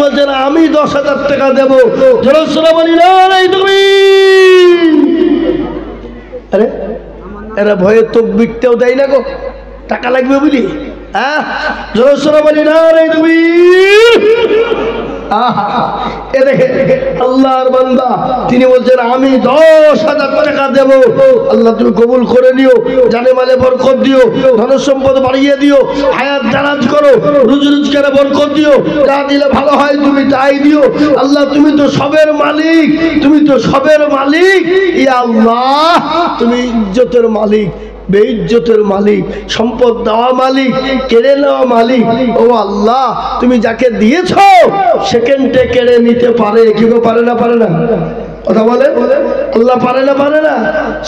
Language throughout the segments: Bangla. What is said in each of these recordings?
বলছেন আমি 10,000 টাকা দেব। জোরে বলি না তুমি। আরে এরা ভয়ে তাকবীরটাও দেয় না গো, টাকা লাগবে বলি। হ্যাঁ জোরে বলি না তুমি। এ দেখে আল্লাহর বান্দা তিনি বলছেন আমি 10,000 টাকা দেব। আল্লাহ তুমি কবুল করে নিও, জানে মালে বরকত দিও, ধন সম্পদ বাড়িয়ে দিও, হায়াত দারাজ করো, রুজি রোজগারে বরকত দিও, যা দিলে ভালো হয় তুমি তাই দিও। আল্লাহ তুমি তো সবের মালিক, তুমি তো সবের মালিক। ইয়া আল্লাহ তুমি ইজ্জতের মালিক, বেইজ্জতের মালিক, সম্পদ দেওয়া মালিক, কেড়ে নেওয়া মালিক। ও আল্লাহ তুমি যাকে দিয়েছ সেকেন্ডে কেড়ে নিতে পারে, কেউ পারে না? পারে না? কথা বলে আল্লাহ পারে না? পারে না?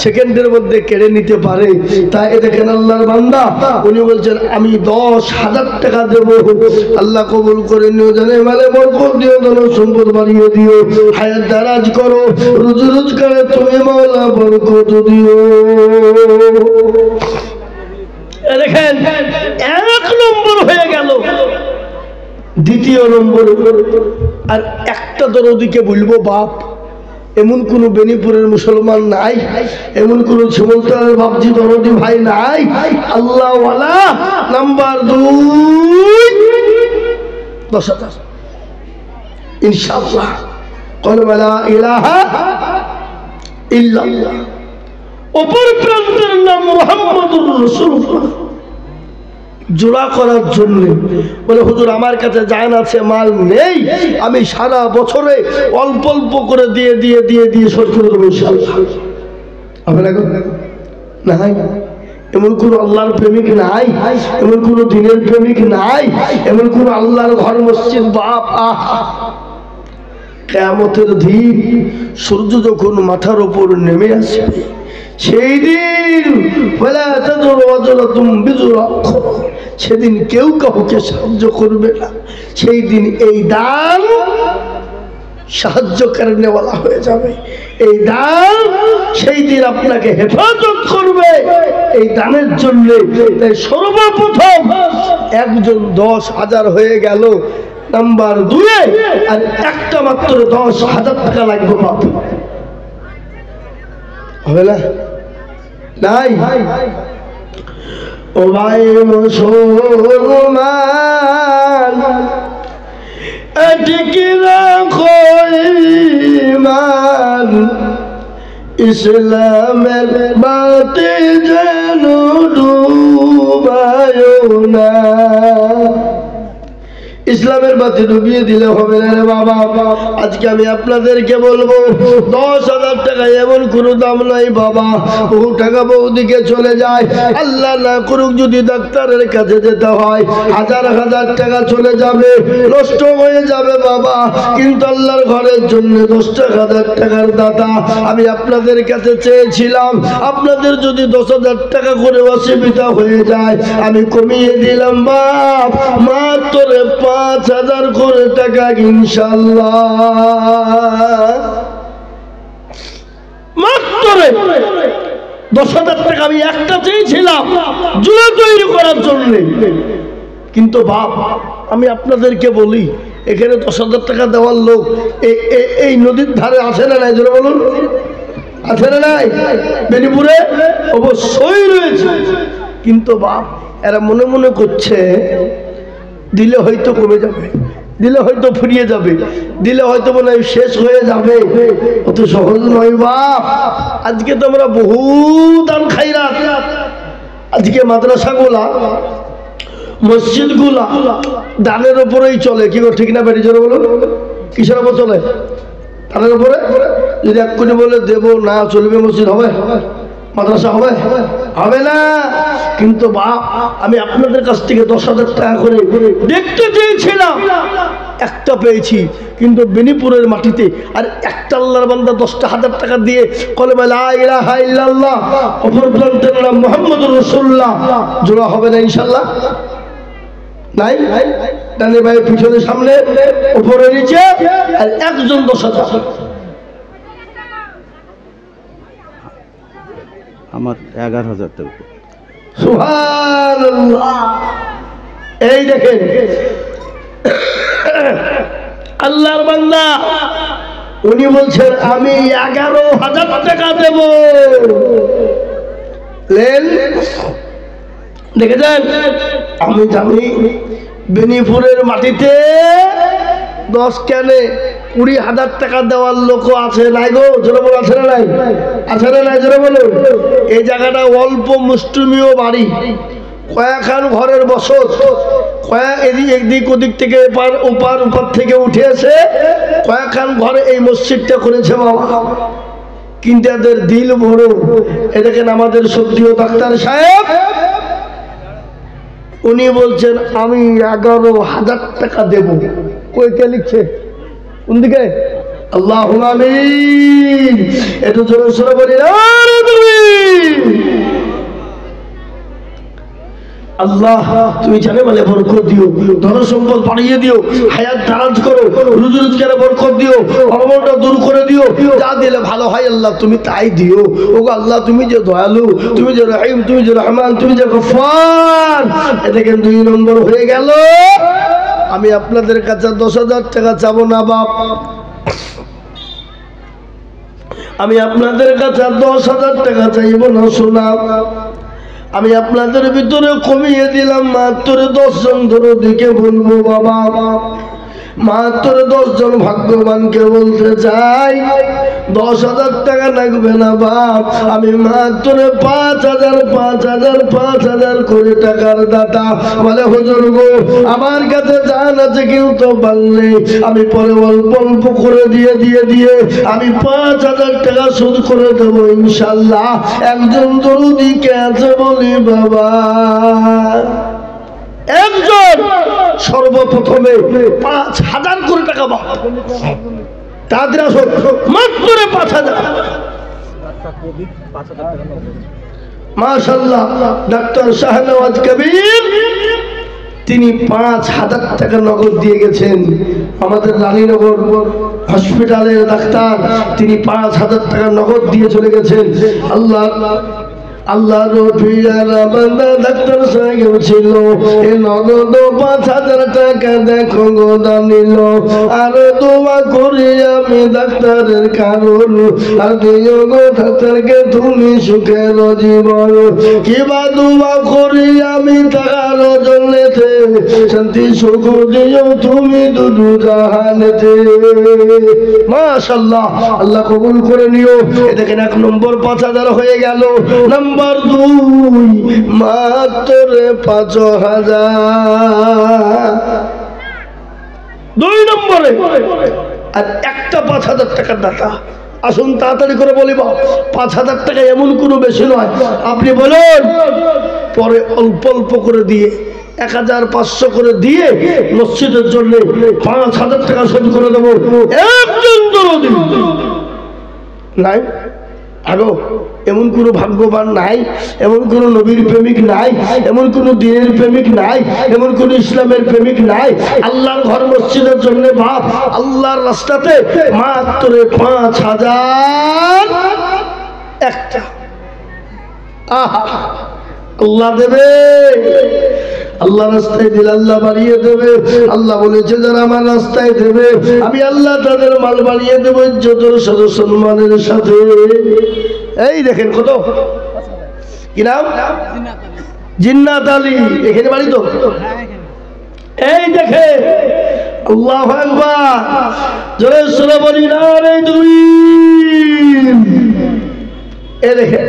সেকেন্ডের মধ্যে কেড়ে নিতে পারে। তাই দেখেন আল্লাহর বান্দা উনি বলছেন আমি 10,000 টাকা দেব। আল্লাহ কবুল করে নিও, জানে মালে বরকত দিও, ধন সম্পদ বাড়িয়ে দিও, হায়াত দারাজ করো, রুজি রোজগারে তুমি মাওলা বরকত দিও। দেখেন 1 নম্বর হয়ে গেল। দ্বিতীয় নম্বর আর একটা দরদিকে বলবো বাপ, এমন কোন বেনিপুরের মুসলমান নাই, এমন কোন শিমলতলার বাপজি দরদি ভাই নাই আল্লাহ ওয়ালা। নাম্বার 2 10,000 ইনশাআল্লাহ। কলমা লা ইলাহা ইল্লাল্লাহ, অপর প্রান্তের নাম মুহাম্মদুর রাসূলুল্লাহ, জোড়া করার জন্য বলে হুজুর আমার কাছে জান আছে, মাল নেই, আমি সারা বছরে অল্প অল্প করে দিয়ে দিয়ে দিয়ে দিয়ে শোধ করে দেবো ইনশাআল্লাহ। হবে না? নাই এমন কোন আল্লাহর প্রেমিক নাই, এমন কোন দিনের প্রেমিক নাই, এমন কোন আল্লাহর ঘর মসজিদ বাপ। কিয়ামতের দিন সূর্য যখন মাথার উপর নেমে আসবে সেই দিন সেদিন কেউ কাউকে সাহায্য করবে না। সেই দিন এই দান সাহায্যকারী নেওয়ালা হয়ে যাবে। এই দান সেই দিন আপনাকে হেফাজত করবে। এই দানের জন্য তাই সর্বপ্রথম একজন 10,000 হয়ে গেল। নাম্বার 2 আর একটা মাত্র 10,000 টাকা লাগবে বাপ। হবে না? নাই ও ভাই মুসলমান, এটিকে রাখো ঈমান, ইসলামের বাতি যেন ডুবায় না। ইসলামের বাতি ডুবিয়ে দিলে হবে না রে বাবা। আজকে আমি আপনাদেরকে বলবো 10,000 টাকা এমন কোনো দাম নাই বাবা। বহু টাকা বহুদিকে চলে যায়, আল্লাহ না করুক যদি ডাক্তারের কাছে যেতে হয়, হাজার হাজার টাকা চলে যাবে, নষ্ট হয়ে যাবে বাবা। কিন্তু আল্লাহর ঘরের জন্য 10,000 টাকার দাতা আমি আপনাদের কাছে চেয়েছিলাম। আপনাদের যদি 10,000 টাকা করে অসুবিধা হয়ে যায় আমি কমিয়ে দিলাম বাপ, মাত্র 5,000 করে টাকা ইনশাআল্লাহ। মাত্র 10,000 টাকা আমি একটা চেয়েছিলাম জুলা তৈরি করার জন্য। কিন্তু বাপ আমি আপনাদেরকে বলি এখানে 10,000 টাকা দেওয়ার লোক এই নদীর ধারে আছে না নাই? জোরে বলুন, আছে না নাই? বেনিপুরে অবশ্যই রয়েছে। কিন্তু বাপ এরা মনে মনে করছে দিলে হয়তো কমে যাবে, দিলে হয়তো ফুরিয়ে যাবে, দিলে হয়তো মনে হয় শেষ হয়ে যাবে। অত সহজ নয় বাপ। আজকে তো আমরা বহু দান খাইরাত, আজকে মাদ্রাসাগুলা মসজিদগুলা দানের উপরেই চলে। কি গো ঠিক না বেটি? জোরে বলুন, কিসের উপর চলে? দানের উপরে। যদি এক কোটি বলে দেব না চলবে, মসজিদ হবে? মাদ্রাসা হবে? হবে না। কিন্তু বাপ আমি আপনাদের কাছ থেকে 10,000 টাকা করে দেখতে চেয়েছিলাম, একটা পেয়েছি। কিন্তু বেনিপুরের মাটিতে আর একটা আল্লাহর বান্দা 10,000 টাকা দিয়ে কলেমা লা ইলাহা ইল্লাল্লাহ অপর প্রান্তের নাম মুহাম্মদুর রাসূলুল্লাহ জোড়া হবে না ইনশাআল্লাহ? নাই? ডানে ভাই পিছনে সামনে উপরে নিচে আর একজন 10,000। আমার 11,000 টাকা। সুবহানাল্লাহ। এই দেখেন আল্লাহর বান্দা উনি বলছেন আমি 11,000 টাকা দেব। দেখেছেন, আমি জানি বেনিপুরের মাটিতে 10 কেনে 20,000 টাকা দেওয়ার লোক আছে নাই গো? জোরে বলো, আছে না নাই? আছে না নাই? জোরে বলো। এই জায়গাটা অল্প মুষ্টিমেয় বাড়ি, কয়েকখান ঘরের বসত, এদিক ওদিক থেকে ওপার থেকে উঠে এসে কয়েকখান ঘরে এই মসজিদটা করেছে বাবা। কিন্তু এদের দিল বড়। এ দেখেন আমাদের সত্যিও ডাক্তার সাহেব, উনি বলছেন আমি 11,000 টাকা দেব। কই কে লিখছে? কোন দিকে? আল্লাহুম্মা আমিন। একটু জোরে সোরে বলি আল্লাহ, তুমি জানে বলে বরকত দিও, ধন সম্পদ বাড়িয়ে দিও, হায়াত দারাজ করো, রুজি রোজগারে বরকত দিও, অভাবটা দূর করে দিও। যা দিলে ভালো হয় আল্লাহ তুমি তাই দিও। ওগো আল্লাহ, তুমি যে দয়ালু, তুমি যে রহিম, তুমি যে রহমান, তুমি যে গফফার। এ দেখেন 2 নম্বর হয়ে গেল। আমি আপনাদের কাছে 10,000 টাকা চাবো না বাপ, আমি আপনাদের কাছে 10,000 টাকা চাইব না শোনা। আমি আপনাদের ভিতরে কমিয়ে দিলাম মাত্র 10 জন ধরে দিকে বলবো বাবা, মাত্র 10 জন ভাগ্যবানকে বলতে চাই 10,000 টাকা লাগবে না বাপ, আমি মাত্র 5,000 করে টাকার দাতা। বলে হুজুর গো, আমার কাছে জান আছে কিন্তু পারলে আমি পরে অল্প অল্প করে দিয়ে আমি 5,000 টাকা শোধ করে দেবো ইনশাল্লাহ। একজন দরুদি কে আছে বলি বাবা? একজন সর্বপ্রথমে 5,000 করে টাকা বাপ, তাদের আসল মাত্র 5,000। মাশাআল্লাহ, ডাক্তার শাহনওয়াজ কবির তিনি 5,000 টাকা নগদ দিয়ে গেছেন। আমাদের রানীনগর হসপিটালের ডাক্তার, তিনি 5,000 টাকা নগদ দিয়ে চলে গেছেন। আল্লাহ রফিয়ারা বান্দা ডাক্তার সাহেব ছিল, এ নগদ 5,000 টাকা দেখো গো দানিল। আর দোয়া করি আমি ডাক্তারের কারণ, আর দিও গো ডাক্তারকে তুমি সুখের জীবন। কিবা দোয়া করি আমি তার জন্যেতে, শান্তি সুখ দিও তুমি দুদু জাহানেতে। মাশাআল্লাহ, আল্লাহ কবুল করে নিও। এ দেখেন 1 নম্বর 5,000 হয়ে গেল। নাম্বার 2 মাত্র 5,000 2 নম্বরে, আর একটা 5,000 টাকার দাতা। আসুন তাড়াতাড়ি করে বলি বাপ, 5,000 টাকা এমন কোনো বেশি নয়। আপনি বলুন, পরে অল্প অল্প করে দিয়ে 1,500 করে দিয়ে মসজিদের জন্য 5,000 টাকা শোধ করে দেবো। একজন দরদি নাই আগো, এমন কোনো ভাগ্যবান নাই, এমন কোনো নবীর প্রেমিক নাই, এমন কোনো দিনের প্রেমিক নাই, এমন কোনো ইসলামের প্রেমিক নাই। আল্লাহর ঘর মসজিদের জন্য বাপ, আল্লাহর রাস্তাতে মাত্র 5,000 একটা। আহা, আল্লাহ দেবে, আল্লাহ রাস্তায় দিল আল্লাহ বাড়িয়ে দেবে। আল্লাহ বলেছে যারা আমার রাস্তায় দেবে আমি আল্লাহ তাদের মাল বাড়িয়ে দেবো ইজ্জতের সাথে, সম্মানের সাথে। এই দেখেন কত, কি নাম? জিন্নাত আলী। এখানে বাড়ি তো? এই দেখে আল্লাহু আকবার, জোরে সোরে বলি না রে দুই। এই দেখে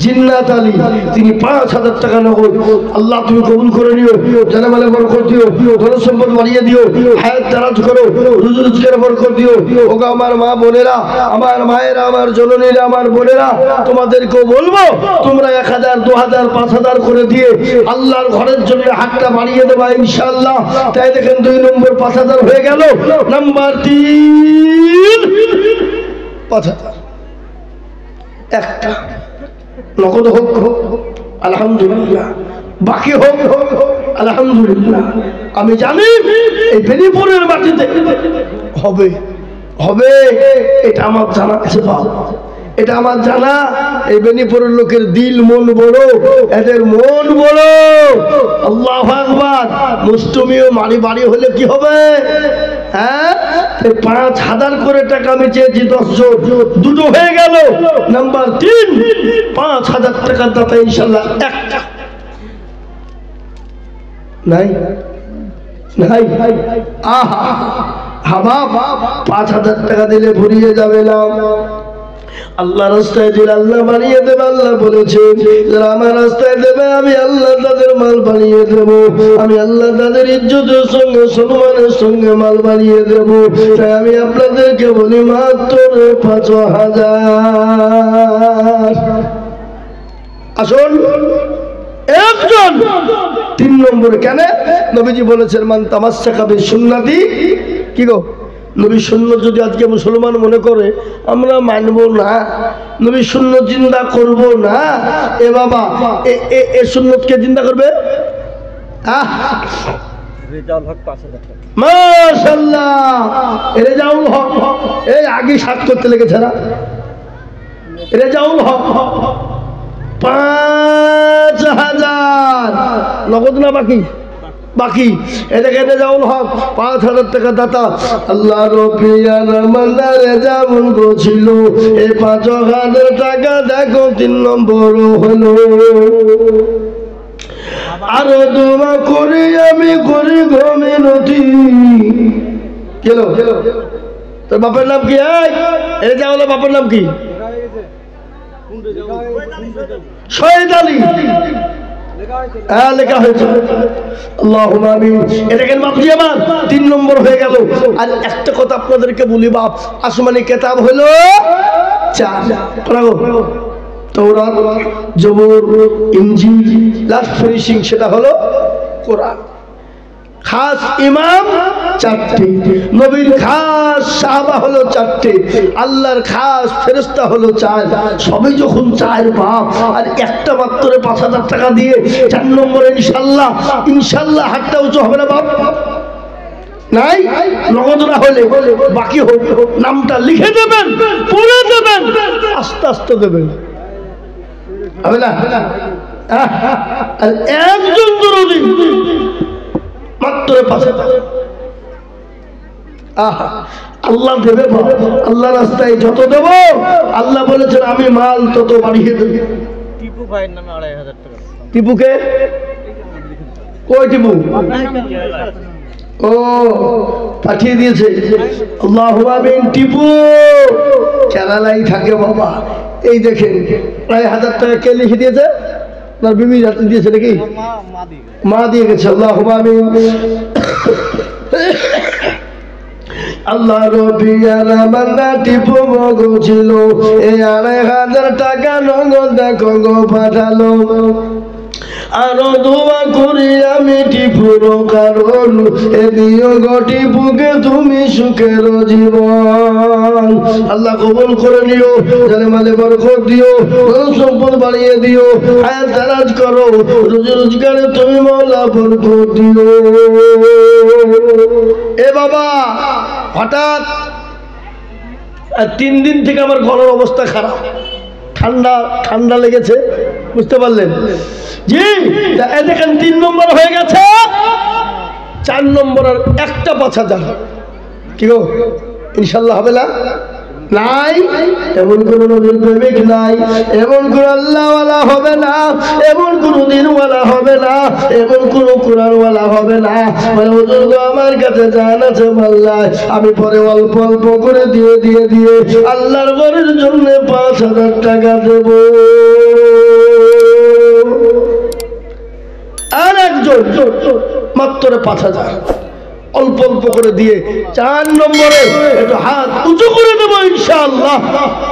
জিন্নাত আলী, তিনি 5,000 টাকা নগদ। আল্লাহ তুমি কবুল করে নিও, জানামালে বরকত দিও, ধন সম্পদ বাড়িয়ে দিও, হায়াত দারাজ করো, রুজি রোজগারে বরকত দিও। ওগো আমার মা বোনেরা, আমার মায়েরা, আমার জননীরা, আমার বোনেরা, তোমাদেরকেও বলবো তোমরা 1,000, 2,000, 5,000 করে দিয়ে আল্লাহর ঘরের জন্য হাতটা বাড়িয়ে দেবা ইনশাআল্লাহ। তাই দেখেন 2 নম্বর 5,000 হয়ে গেল। নাম্বার 3 5,000 একটা নগদ হোক আলহামদুলিল্লাহ, বাকি হোক আলহামদুলিল্লাহ। আমি জানি এই বেনিপুরের মাটিতে হবে হবে, এটা আমার জানা আছে বাবা, এটা আমার জানা। এই বেনিপুরের লোকের দিল মন বড়, এদের মন বড়। আল্লাহু আকবার। মুষ্টমিও মারি বাড়ি হলে কি হবে? হ্যাঁ, 5,000 করে টাকা আমি চেয়েছি 10 জন, দুটো হয়ে গেল। নাম্বার 3, 5,000 টাকার দাতা ইনশাল্লাহ একটা নাই নাই। আহা হাবা 5,000 টাকা দিলে ভরিয়ে যাবে না। আল্লাহ রাস্তায় দিলে আল্লাহ বানিয়ে দেবে। আল্লাহ বলেছে যারা আমার রাস্তায় দেবে আমি আল্লাহ তাদের মাল বানিয়ে দেব। আমি আল্লাহ তাদের ইজ্জতের সঙ্গে সম্মানের সঙ্গে মাল বানিয়ে দেব। তাই আমি আপনাদেরকে বলি মাত্র 5,000। আসুন একজন 3 নম্বর। কেন? নবীজি বলেছেন মান তামাসসাকা বিসুন্নতি, কি গো নবীর সুন্নত যদি আজকে মুসলমান মনে করে আমরা মানবো না, নবীর সুন্নত জিন্দা করব না, এ বাবা এ সুন্নতকে জিন্দা করবে? মাশাআল্লাহ, রেজাউল হক এই আগে সাত করতে লেগেছে না? রেজাউল হক 5,000 নগদ না বাকি? বাকি। এটাকে রেজাউল হক 5,000 টাকা দাতা। আল্লাহ রবিয়ার মান্দারে যেমন ছিল এই 5,000 টাকা দেখো 3 নম্বর হলো। আরো দোয়া করি আমি করি গমিনতি। কেন তোর বাপের নাম কি? এই রেজাউল বাপের নাম কি? শহীদ আলী। লেখা হয়েছে আল্লাহুম্মা আমিন। এটাকে বাপজি আমার 3 নম্বর হয়ে গেল। আর একটা কথা আপনাদেরকে বলি বাপ, আসমানি কিতাব হলো 4। তাওরাত, জবুর, ইনজিল, লাস্ট ফিনিশিং সেটা হলো কোরআন। খাস ইমাম 4টে, নবীর খাস সাহাবা হলো 4টে, আল্লাহর খাস ফেরেশতা হলো 4। সবই যখন 4 বাপ, আর একটা মাত্র 5,000 টাকা দিয়ে 4 নম্বরে ইনশাল্লাহ ইনশাল্লাহ হাতটা উঁচু হবে না বাপ? নাই নগদ না হলে বাকি হোক, নামটা লিখে দেবেন, পড়ে দেবেন, আস্তে আস্তে দেবেন, হবে না? আর একজন জরুরি মাত্র 5,000। আল্লাহ দেবে, আল্লাহ রাস্তায় যত দেব আল্লাহ বলেছেন আমি মাল তত বাড়িয়ে দেব। টিপু ভাইয়ের নামে 2,500 টাকা। টিপুকে কই টিপু? ও পাঠিয়ে দিয়েছে। আল্লাহুম্মা আমিন। টিপু কেরালাই থাকে বাবা। এই দেখেন 2,500 টাকা কে লিখে দিয়েছে? আপনার বিবি হাতে দিয়েছে নাকি? মা দিয়ে গেছে। আল্লাহুম্মা আমিন। আল্লাহ রবিয়ার বান্দা টিপু মগো ছিল এই 2,500 টাকা নগদ দেখো গো পাঠালো। আরো দোয়া করি আমি টিপুর কারণ এ দিও গো টিপুকে তুমি সুখের জীবন। আল্লাহ কবুল করে নিও, জানে মালে বরকত দিও, সম্পদ বাড়িয়ে দিও, হায়াত দারাজ করো, রুজি রোজগারে তুমি মাওলা বরকত দিও। এ বাবা হঠাৎ 3 দিন থেকে আমার গলার অবস্থা খারাপ, ঠান্ডা লেগেছে, বুঝতে পারলেন? জি দেখেন 3 নম্বর হয়ে গেছে। 4 নম্বরের একটা 5,000 কি গো ইনশাল্লাহ হবে না? নাই এমন কোন নবীর প্রেমিক নাই, এমন কোন আল্লাহওয়ালা হবে না, এমন কোন দিনওয়ালা হবে না, এমন কোন কোরআনওয়ালা হবে না মানে হুজুর গো আমার কাছে জান আছে আল্লাহ, আমি পরে অল্প অল্প করে দিয়ে আল্লাহর ঘরের জন্য 5,000 টাকা দেব। আর একজন মাত্র 5,000 অল্প অল্প করে দিয়ে 4 নম্বরে একটু হাত উঁচু করে দেবো ইনশাআল্লাহ।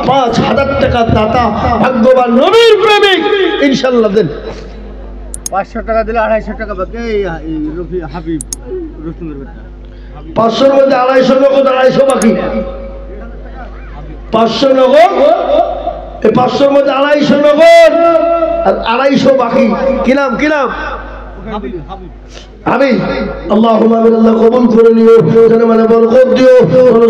5,000 টাকা দাতা ভাগ্যবান নবীর প্রেমিক ইনশাআল্লাহ দেন। 500 টাকা দিলে 250 টাকা বাকি। রফি হাবিব রুস্তুমের বেটা 500 এর মধ্যে 250 নগদ, 250 বাকি। 500 নগদ, এই 500 এর মধ্যে 250 নগদ আর 250 বাকি। কি নাম? হাবিব। আল্লাহুম্মা আমিন। আল্লাহ কবুল করে নিও, জানে মানে বরকত দিও,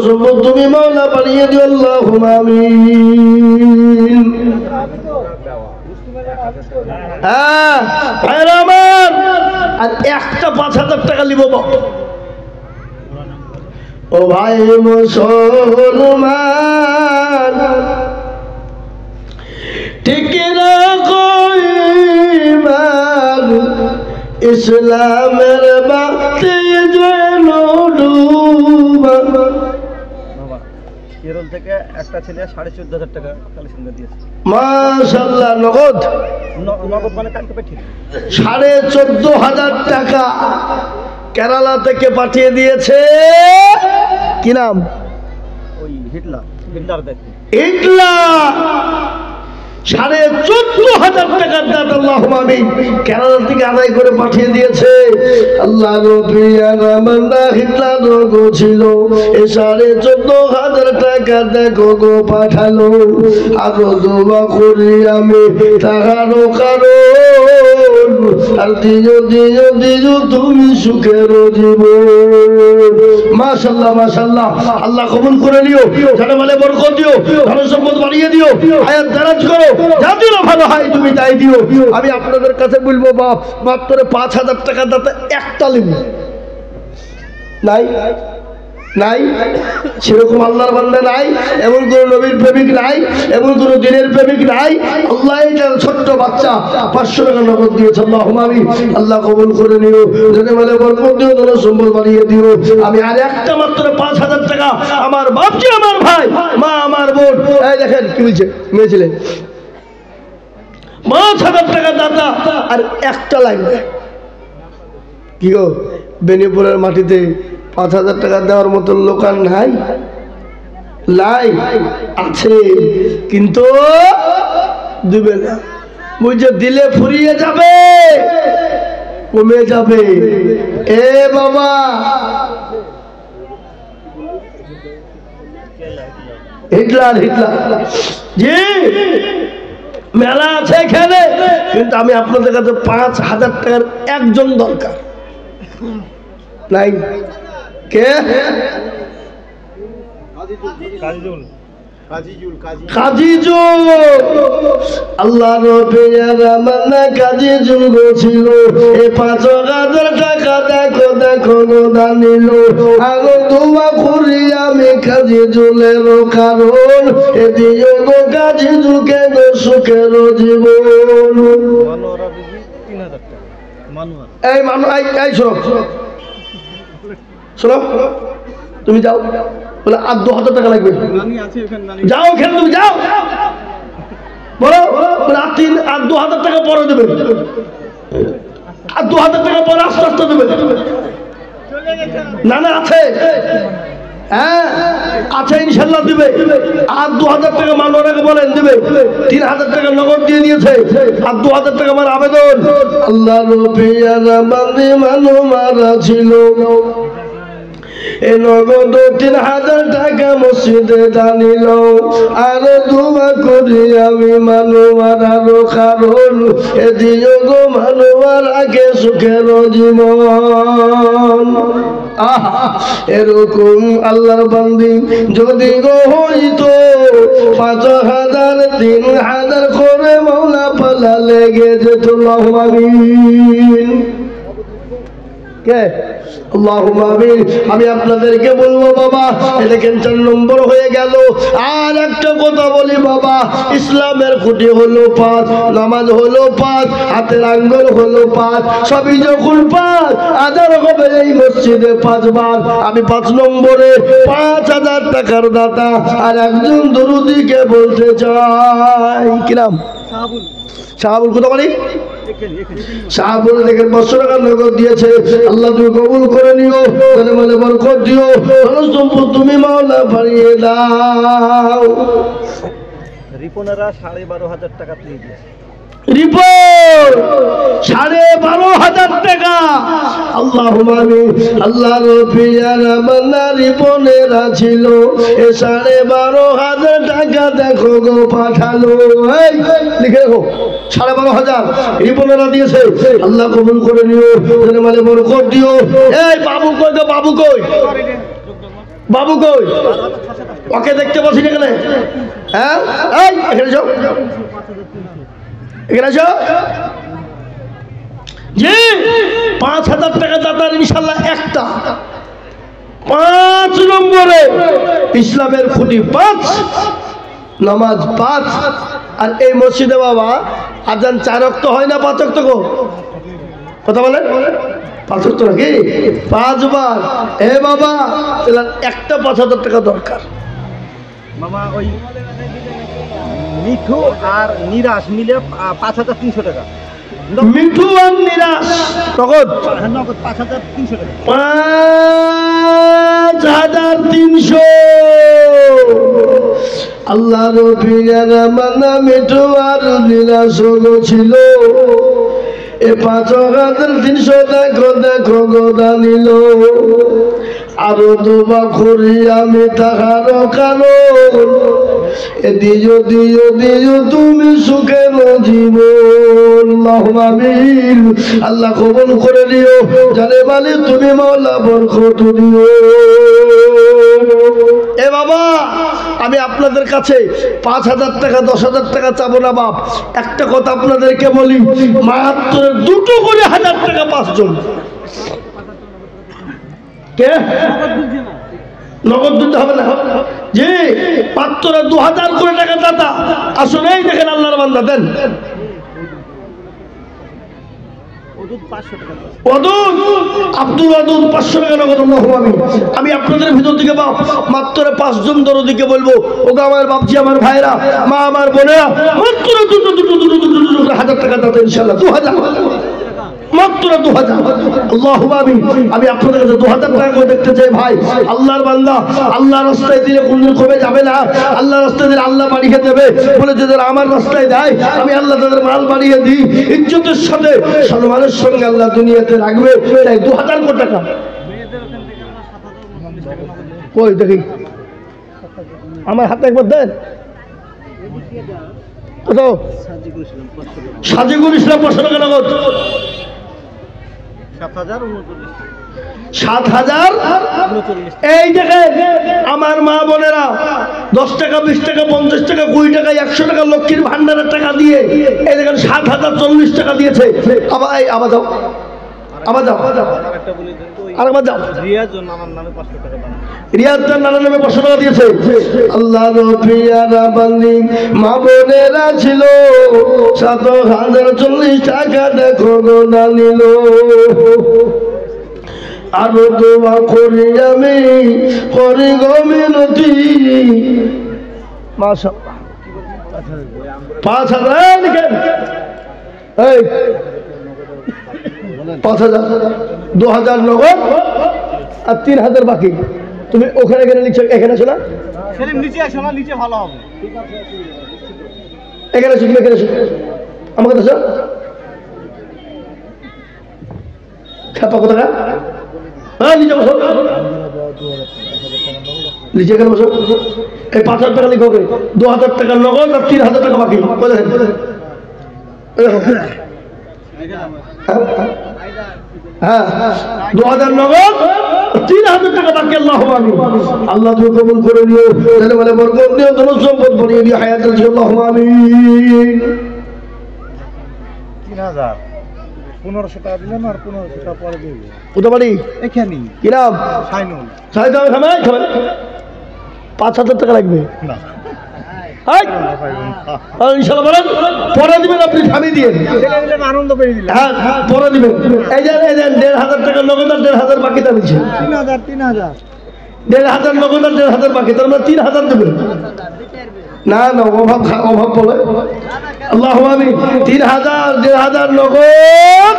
সম্পদ তুমি মাওলা বাড়িয়ে দিও। আল্লাহুম্মা আমিন। হ্যাঁ ভাইরা আমার, আর একটা 5,000 টাকা নিব ও ভাই মুসলমান ঠিক রাখো ঈমান, ইসলামের বাতি যেন ডুবা। বাবা কেরল থেকে একটা ছেলে 14,500 টাকা কালেকশন দিয়েছে। মাশাআল্লাহ। নগদ নগদ মানে কালকে পাঠিয়ে 14,500 টাকা কেরালা থেকে পাঠিয়ে দিয়েছে। কি নাম? ওই হিটলার দেখতে ইটলা 14,500 টাকার দাঁত আল্লাহুম্মা আমিন কেরালা থেকে আদায় করে পাঠিয়ে দিয়েছে। আল্লাহ নবী আমানা হিটলা গো ছিল এই 14,500 টাকা দেখো গো পাঠালো। আরো দোয়া করি আমি তাহারও কারণ, আর দিও দিও দিও তুমি সুখের জীবন। মাশাআল্লাহ মাশাআল্লাহ। আল্লাহ কবুল করে নিও, জানে মালে বরকত দিও, ধন সম্পদ বাড়িয়ে দিও, হায়াত দারাজ করো, যা দিও ভালো হয় তুমি তাই দিও। আমি আপনাদের কাছে বলবো বাপ, মাত্র 5,000 টাকা দাতা একটা লিম নাই নাই, সেরকম আল্লাহর বান্দা নাই, এমন কোন নবীর প্রেমিক নাই, এমন কোন দিনের প্রেমিক নাই। আল্লাহ এটা ছোট্ট বাচ্চা 500 টাকা নগদ দিয়েছে। আল্লাহুম্মা আমিন। আল্লাহ কবুল করে নিও, জানে মালে বরকত দিও, ধন সম্পদ বাড়িয়ে দিও। আমি আর একটা মাত্র 5,000 টাকা আমার বাপজি, আমার ভাই, মা, আমার বোন, এই দেখেন কি বলছে মেয়ে ছিলেন, 5,000 টাকা দাতা আর একটা লাইন। কি গো বেনিপুরের মাটিতে 5,000 টাকা দেওয়ার মতো লোক আর নাই? লাই আছে, কিন্তু দিবে না। বুঝে দিলে ফুরিয়ে যাবে, কমে যাবে। এ বাবা হিটলার জি মেলা আছে এখানে, কিন্তু আমি আপনাদের কাছে 5,000 টাকার একজন দরকার নাই। কে? কাজীজুল। আল্লাহ রবিয়ার আমানা কাজীজুল গো ছিল। এই 5,000 টাকা দেখো দেখো গো দানিল। আগো দোয়া করি আমি কাজীজুলের কারণ, এ দিও গো কাজীজুলকে গো সুখের জীবন। এই এই শোনো, তুমি যাও, বলে আর 2,000 টাকা লাগবে, যাও ওখানে তুমি যাও, বলো বলে আর 2,000 টাকা পরে দেবে, আর 2,000 টাকা পরে আস্তে আস্তে দেবে। না না আছে, হ্যাঁ আছে ইনশাল্লাহ দিবে। আর 2,000 টাকা মানবরাকে বলেন দিবে। 3,000 টাকা নগদ দিয়ে দিয়েছে, আর 2,000 টাকা আমার আবেদন। আল্লাহ রবিয়ারা বান্দে মানো মারা ছিল, এ নগদ 3,000 টাকা মসজিদে দানিল। আর দোয়া করি আমি মানবার কারণ, এ দিও গো মানবার আগে সুখের জীবন। এরকম আল্লাহর বান্দি যদি গো হইতো 5,000 3,000 করে মৌলা পালা লেগে যেত। আল্লাহুম্মা আমিন। কে? আল্লাহুম্মা আমিন। আমি আপনাদেরকে বলবো বাবা, দেখেন 4 নম্বর হয়ে গেল। আর একটা কথা বলি বাবা, ইসলামের খুঁটি হলো 5, নামাজ হলো 5, হাতের আঙ্গুল হলো 5, সবই যখন 5 আদার হবে এই মসজিদে 5 বার। আমি 5 নম্বরে 5,000 টাকার দাতা আর একজন দরুদিকে বলতে চাই। কি নাম? শাহাবুল। কত বাড়ি? শাহাবুল দেখেন 500 টাকা নগদ দিয়েছে। আল্লাহ তুমি কবুল করে নিও, তাহলে বলে বরকত দিও, সম্পদ তুমি মাওলা বাড়িয়ে দাও। রিপনেরা 12,500 টাকা দিয়ে দিয়েছে। রিপন 12,500 টাকা। আল্লাহুম্মা আমিন। আল্লাহ রবিয়ার আমানা রিপনেরা ছিল, এ 12,500 টাকা দেখো গো পাঠালো। এই লিখে রাখো, 12,500 রিপনেরা দিয়েছে। আল্লাহ কবুল করে নিও, জানে মালে বরকত দিও। এই বাবু কই গো, বাবু কই? বাবু কই? ওকে দেখতে পাচ্ছি না কেন? হ্যাঁ এই এখানে যাও, এখানে আসো। জি 5,000 টাকা দাতার ইনশাল্লাহ একটা 5 নম্বরে ইসলামের খুঁটি 5, নামাজ 5। আর এই মসজিদে বাবা আজান 4 ওয়াক্ত হয় না 5 ওয়াক্ত? কথা বলেন 5 ওয়াক্ত নাকি? 5 বার। এ বাবা তাহলে একটা 5,000 টাকা দরকার। মামা ওই মিঠু আর নিরাশ মিলে 5,300 টাকা। মিঠু আর নিরাশ নগদ নগদ 5,300 টাকা। 5,300। আল্লাহ রবির মানা মিঠু আর নিরাশ ছিল। এ 5,300 দেখো দেখো গোদা নিল। আরো দোবা করি আমি তাহার কারণ, এ দিও দিও দিও তুমি সুখের জীবন। আমিন। আল্লাহ কবুল করে দিও, জানে মালি তুমি মাওলা বরকত দিও। এ বাবা আমি আপনাদের কাছে 5,000 টাকা 10,000 টাকা চাবো না বাপ। একটা কথা আপনাদেরকে বলি, মাত্র 2 করে 1,000 টাকা 5 জন। কে নগদ দিতে হবে না? জি, মাত্র 2,000 করে টাকা দাদা। আসলে এই দেখেন আল্লাহর বান্দা দেন। আব্দুল ওয়াদুদ 500 টাকা নগদ। আমি আপনাদের ভিতর থেকে বাপ মাত্র 5 জন দরদিকে বলবো, ওগো আমার বাপজি, আমার ভাইরা, মা, আমার বোনেরা, মাত্র 1,000 টাকা দাদা ইনশাআল্লাহ। 2,000 মাত্র 2,000। আল্লাহু আমিন। আমি আপনাদের কাছে 2,000 টাকা করে দেখতে চাই ভাই। আল্লাহর বান্দা আল্লাহ রাস্তায় দিলে কোনদিন কমে যাবে না। আল্লাহ রাস্তায় দিলে আল্লাহ বাড়িয়ে দেবে। বলে যাদের আমার রাস্তায় দেয় আমি আল্লাহ তাদের মাল বাড়িয়ে দিই। ইজ্জতের সাথে সম্মানের সঙ্গে আল্লাহ দুনিয়াতে রাখবে। তাই 2,000 কোটি টাকা। ওই দেখি আমার হাতে একবার দেন। কত? সাজিগুল ইসলাম 500 টাকা নগদ। 7,000। এই দেখেন আমার মা বোনেরা 10 টাকা 20 টাকা 50 টাকা 20 টাকা 100 টাকা লক্ষ্মীর ভান্ডারের টাকা দিয়ে এই দেখেন 7,040 টাকা দিয়েছে। আবার যাও, আবার যাও, আরেকবার যাও। রিয়াজ নানার নামে 500 টাকা দিয়েছে। আল্লাহ রবিয়ারা বান্দি মা বোনেরা ছিল 7,040 টাকা দেখো গোনা নিল। আরো দোয়া করি আমি করি গো মিনতি। মাশাআল্লাহ 5,000 লিখেন। এই 5,000 2,000 নগদ আর 3,000 বাকি। তুমি ওখানে গেলে লিখছো, এখানে শোনা নিচে আসো না, নিচে ভালো হবে। এখানে শিখবে, এখানে শিখবে আমাকে তো খাপা কোথা? হ্যাঁ নিচে বসো, নিচে এখানে বসো। এই 5,000 টাকা লিখো, 2,000 টাকা নগদ আর 3,000 টাকা বাকি। হ্যাঁ 2,000 নগদ 3,000 টাকা বাকি। আল্লাহ আমিন। আল্লাহ তুমি কবুল করে নিও, তাহলে বলে বরকত দিও, ধন সম্পদ বাড়িয়ে দিও, হায়াতুল আল্লাহ আমিন। 3,000 1500 টাকা দিলাম আর 1500 টাকা পরে দেব। কোথা বাড়ি? এখানেই। কি নাম? সাইনুল। সাইনুল খামাই খাবেন। 5,000 টাকা লাগবে না ইনশাআল্লাহ। বলেন পরে দিবেন, আপনি স্বামী দিয়ে আনন্দ পেয়ে দিলেন। হ্যাঁ পরে দিবেন। এই যে 1,500 টাকা নগদ আর 1,500 বাকি তা দিচ্ছে। 3,000 1,500 নগদ আর 1,500 বাকি, তার মানে 3,000 দেবেন। না না অভাব অভাব বলে। আল্লাহ আমিন। 3,000 1,500 নগদ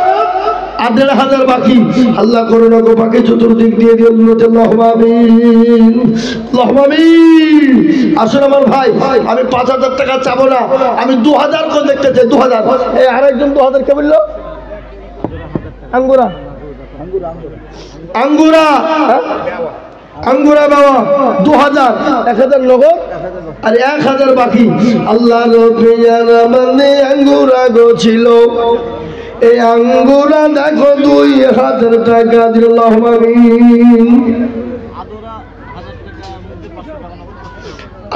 আর 1,500 বাকি। আল্লাহ করুণা গো বাকি চতুর্দিক দিয়ে দিয়ে আল্লাহ আমিন, আল্লাহ আমিন। আসুন আমার ভাই, আমি 5,000 টাকা চাবো না, আমি 2,000 করে দেখতে চাই। 2,000। এই আরেকজন 2,000 কে বললো? আঙ্গুরা আঙ্গুরা আঙ্গুরা বাবা 2,000। 1,000 নগদ আর 1,000 বাকি। আল্লাহ মানে আঙ্গুরা গো ছিল। এই আঙ্গুরা দেখো 2,000 টাকা দিল।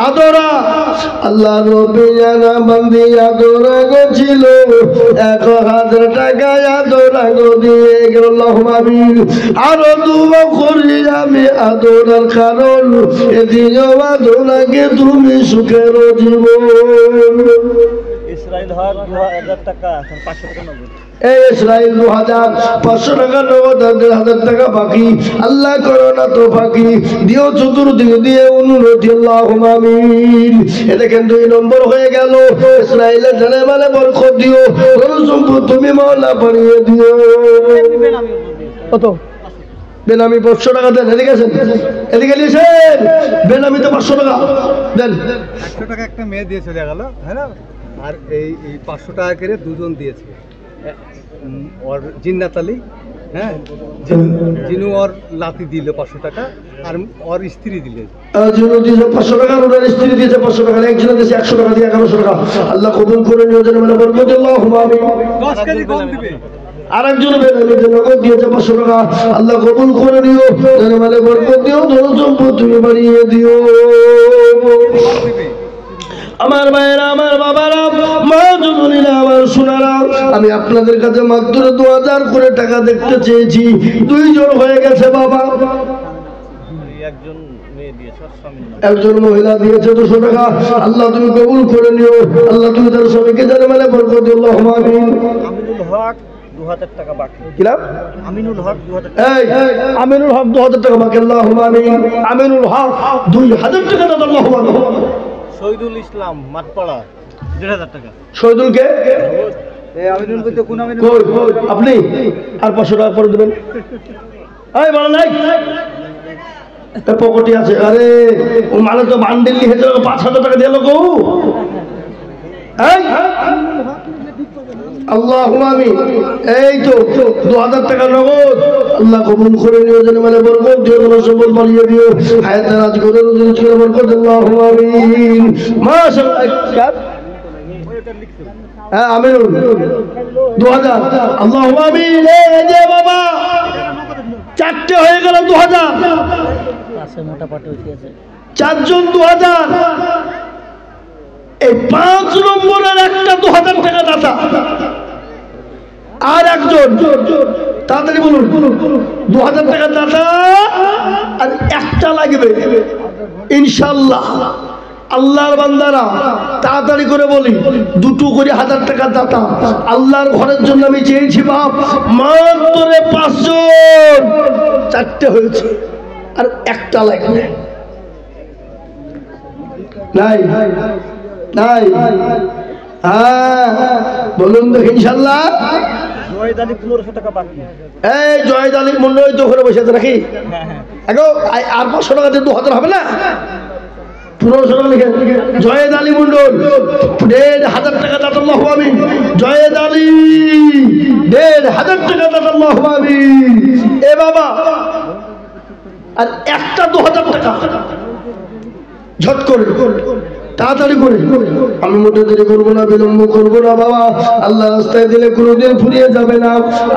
আদরা আল্লাহ নবী জানা বন্দি আদরা গছিল 1000 টাকা আদরা গো দিয়ে গেল আল্লাহুম্মা আমিন আরো দুয়া করি আমি আদরার কারণ এদিন আদরাকে তুমি সুখের জীবন ইসরাইল হক 2000 টাকা 500 টাকা নগদ এই ইসরাইল 2500 টাকা নগদ 1000 টাকা বাকি আল্লাহ করো না তো বাকি দিও চতুর্দিকে দিয়ে অনুরোধ আল্লাহুম্মা আমিন এ দেখেন 2 নম্বর হয়ে গেল ইসরাইলের জানে মানে বরকত দিও ধন সম্পদ তুমি মাওলা বাড়িয়ে দিও কত বেনামি 500 টাকা দেন এদিকে আসেন এদিকে নিয়েছেন বেনামি তো 500 টাকা দেন 100 টাকা একটা মেয়ে দিয়ে চলে গেল হ্যাঁ না আর এই 500 টাকা করে দুজন দিয়েছে ওর জিন্নাত আলী হ্যাঁ জিনু ওর লাতি দিল 500 টাকা আর ওর স্ত্রী দিলে জিনু দিয়েছে 500 টাকা আর ওর স্ত্রী দিয়েছে 500 টাকা একজনে দিয়েছে 100 টাকা দিয়ে 1100 টাকা আল্লাহ কবুল করে নিও যেন মানে বরকত আল্লাহুম্মা আমিন 10 কেজি কম দিবে আরেকজন বেনামিতে নগদ দিয়েছে 500 টাকা আল্লাহ কবুল করে নিও যেন মানে বরকত দিও ধন সম্পদ তুমি বাড়িয়ে দিও আমার ভাইয়েরা আমার বাবারা মা জননীরা আমার সোনারা আমি আপনাদের কাছে মাত্র 2000 করে টাকা দেখতে চেয়েছি 2 জন হয়ে গেছে বাবা একজন মেয়ে দিয়েছে একজন মহিলা দিয়েছে 200 টাকা আল্লাহ তুমি কবুল করে নিও আল্লাহ তুমি তার স্বামীকে জানে মানে বরকত দিও আল্লাহুম্মা আমিন আমিনুল হক 2000 টাকা বাকি কি নাম আমিনুল হক 2000 এই আমিনুল হক 2000 টাকা বাকি আল্লাহুম্মা আমিন আমিনুল হক 2000 টাকা দাও আল্লাহুম্মা আমিন শহীদুল ইসলাম মাঠপাড়া 1500 টাকা শহীদুল কে এই আমিনুল বলতে কোন আমিনুল কই আপনি আর 500 টাকা করে দিবেন এই বড় নাই তা পকেটে আছে আরে ও মানে তো বান্ডিল লিখে 5000 টাকা দিলো গো এই আল্লাহুম্মা আমিন এই তো 2000 টাকা নগদ আল্লাহ কবুল করে নিও যেন মানে বরকত দিও যেন সম্পদ বাড়িয়ে দিও হায়াতে রাজ করে রুজি করে বরকত আল্লাহুম্মা আমিন মাশাআল্লাহ হ্যাঁ আমিনুল 2000 আল্লাহুম্মা আমিন এই যে বাবা চারটে হয়ে গেল 2000 পাশে মোটা পাটি হইছে চারজন 2000 এই 5 নম্বরের একটা 2000 টাকা দাতা আর একজন তাড়াতাড়ি বলুন 2000 টাকা দাতা আর একটা লাগবে ইনশাআল্লাহ আল্লাহর বান্দারা তাড়াতাড়ি করে বলি 2 করে 1000 টাকা দাতা আল্লাহর ঘরের জন্য আমি চেয়েছি বাপ মাত্র 5 জন 4টে হয়েছে আর একটা লাগবে নাই নাই হ্যাঁ বলুন তো ইনশাআল্লাহ জয়েদ আলী 1500 টাকা বাকি এই জয়েদ আলী মন্ডল তো ঘরে বসে আছে নাকি এগো আর 500 টাকা দিয়ে 2000 হবে না 1500 টাকা লিখে জয়েদ আলী মন্ডল 1500 টাকা দাতা আল্লাহু আমিন জয়েদ আলী 1500 টাকা দাতা আল্লাহু আমিন এ বাবা আর একটা 2000 টাকা ঝট করে তাড়াতাড়ি করে আমি মোটে দেরি করবো না বিলম্ব করবো না বাবা আল্লাহ রাস্তায় দিলে কোনোদিন ফুরিয়ে যাবে না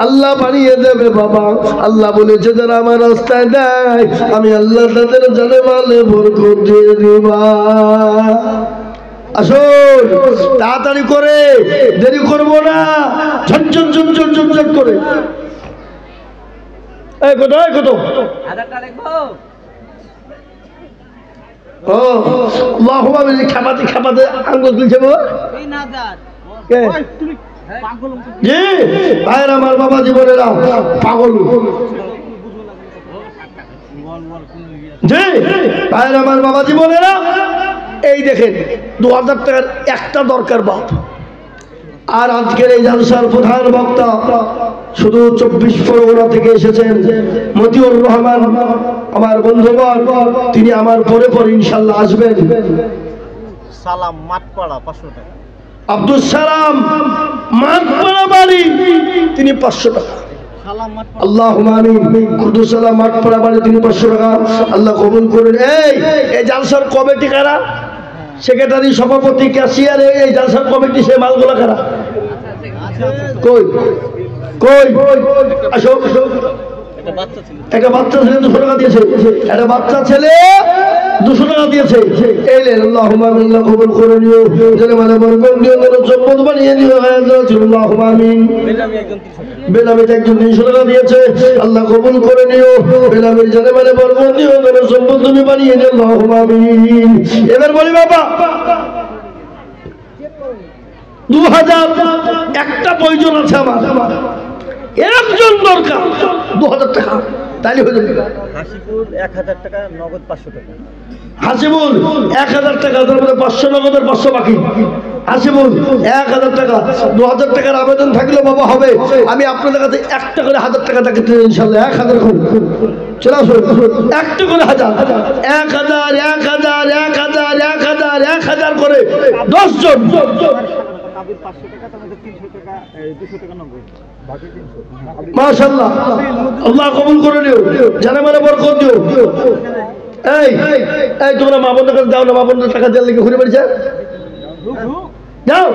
আল্লাহ বাড়িয়ে দেবে বাবা আল্লাহ বলেছে যারা আমার রাস্তায় দেয় আমি আল্লাহ তাদের জানে মালে বরকত দিয়ে দিবা আসুন তাড়াতাড়ি করে দেরি করবো না ঝটঝট ঝটঝট ঝটঝট করে এই কত 1000 টাকা লিখবো ও আল্লাহুম্মা আমিন খাপাতে আঙ্গুল তুলছে বাবা 3000 কে তুমি পাগল জি ভাইরা আমার বাবা জীবনেরা পাগল জি ভাইরা আমার বাবা জীবনেরা এই দেখেন 2000 টাকার একটা দরকার বাপ আর আজকের এই জালসার প্রধান বক্তা শুধু 24 পরগনা থেকে এসেছেন মতিউর রহমান আমার বন্ধুগণ তিনি আমার পরে পরে ইনশাআল্লাহ আসবেন সালাম মাঠপাড়া 500 টাকা আব্দুল সালাম মাঠপাড়া বাড়ি তিনি 500 টাকা সালাম মাঠপাড়া আল্লাহুম্মা আমিন আব্দুল সালাম মাঠপাড়া বাড়ি তিনি 500 টাকা আল্লাহ কবুল করুন এই জালসার কমিটি কারা সেক্রেটারি সভাপতি ক্যাশিয়ার এই জালসার কমিটি সে মালগুলো কারা কই কই আসো একটা বাচ্চা ছেলে 200 টাকা দিয়েছে, একটা বাচ্চা ছেলে 200 টাকা দিয়েছে। এই লেন আল্লাহুম্মা আমিন, আল্লাহ কবুল করে নিও, যেন মানে বরকত দিও, যেন সম্পদ বানিয়ে দিও, হায়াত দাও, আল্লাহুম্মা আমিন। বেনামিতে একজন 300 টাকা দিয়েছে, আল্লাহ কবুল করে নিও, বেনামির যেন মানে বরকত দিও, যেন সম্পদ তুমি বানিয়ে দিও, আল্লাহুম্মা আমিন। এবার বলি বাবা 2000 একটা প্রয়োজন আছে আমার, একজন দরকার 2000 টাকা, তাইলে হয়ে যাবে। হাসিপুর 1000 টাকা, নগদ 500 টাকা। হাসিবুল 1000 টাকা, তার মধ্যে 500 নগদের 500 বাকি। হাসিবুল 1000 টাকা, 2000 টাকার আবেদন থাকলে বাবা হবে। আমি আপনাদের কাছে একটা করে 1000 টাকা থাকতে ইনশাল্লাহ 1000 করে চলে আসুন, একটা করে 1000 1000 1000 1000 1000 1000 করে 10 জন। মাশাআল্লাহ, আল্লাহ কবুল করে নিও, জানে মানে বরকত দিও। এই এই তোমরা মা বোনদের কাছে যাও না, মা বোনদের টাকা দেওয়ার লেগে ঘুরে বেড়েছে, যাও